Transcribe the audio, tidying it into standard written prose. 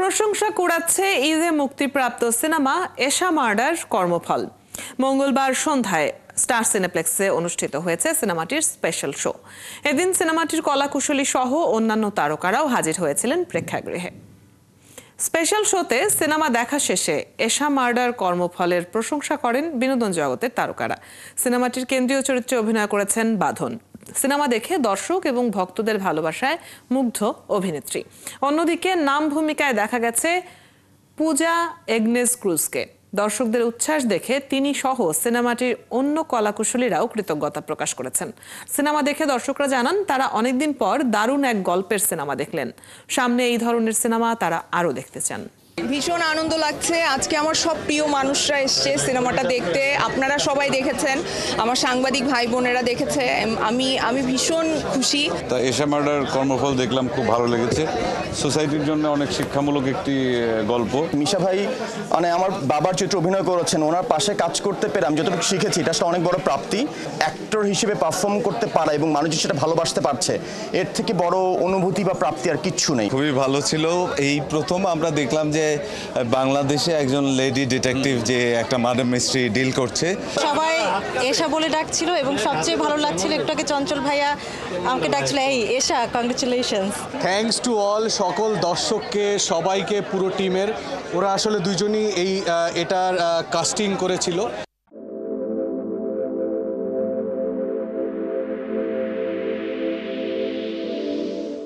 প্রশংসা কুড়াচ্ছে ঈদে মুক্তিপ্রাপ্ত সিনেমা এশা মার্ডার কর্মফল। মঙ্গলবার সন্ধ্যায় স্টার সিনেপ্লেক্সে অনুষ্ঠিত হয়েছে সিনেমাটির স্পেশাল শো। এদিন সিনেমাটির কলাকুশলী সহ অন্যান্য তারকারাও হাজির হয়েছিলেন প্রেক্ষাগৃহে। স্পেশাল শোতে সিনেমা দেখা শেষে এশা মার্ডার কর্মফলের প্রশংসা করেন বিনোদন জগতের তারকারা। সিনেমাটির কেন্দ্রীয় চরিত্রে অভিনয় করেছেন বাঁধন। সিনেমা দেখে দর্শক এবং ভক্তদের ভালোবাসায় মুগ্ধ অভিনেত্রী। অন্যদিকে নাম ভূমিকায় দেখা গেছে পূজা এগনেস ক্রুজকে। দর্শকদের উচ্ছ্বাস দেখে তিনি সহ সিনেমাটির অন্য কলাকুশলীরাও কৃতজ্ঞতা প্রকাশ করেছেন। সিনেমা দেখে দর্শকরা জানান তারা অনেকদিন পর দারুণ এক গল্পের সিনেমা দেখলেন। সামনে এই ধরনের সিনেমা তারা আরও দেখতে চান। ভীষণ আনন্দ লাগছে। আজকে আমার সব প্রিয় মানুষরা এসছে সিনেমাটা দেখতে। আপনারা সবাই দেখেছেন, আমার সাংবাদিক ভাই বোনেরা দেখেছে। আমি ভীষণ খুশি। তা এশা মার্ডার কর্মফল দেখলাম, খুব ভালো লেগেছে। সোসাইটির জন্য অনেক শিক্ষামূলক একটি গল্প। মিশা ভাই মানে আমার বাবার চরিত্রে অভিনয় করেছেন, ওনার পাশে কাজ করতে পেরে আমি যতটুকু শিখেছি এটা আসলে অনেক বড় প্রাপ্তি। অ্যাক্টর হিসেবে পারফর্ম করতে পারা এবং মানুষ সেটা ভালোবাসতে পারছে, এর থেকে বড় অনুভূতি বা প্রাপ্তি আর কিচ্ছু নেই। খুবই ভালো ছিল। এই প্রথম আমরা দেখলাম যে বাংলাদেশে একজন লেডি ডিটেকটিভ যে একটা মার্ডার মিস্ট্রি ডিল করছে। সবাই এশা বলে ডাকছিল এবং সবচেয়ে ভালো লাগছিল একটু আগে চঞ্চল ভাইয়া আমাকে ডাকছিল এই এশা, কংগ্রেচুলেশনস। থ্যাঙ্কস টু অল, সকল দর্শককে, সবাইকে, পুরো টিমের। ওরা আসলে দুজনই এটার কাস্টিং করেছিল।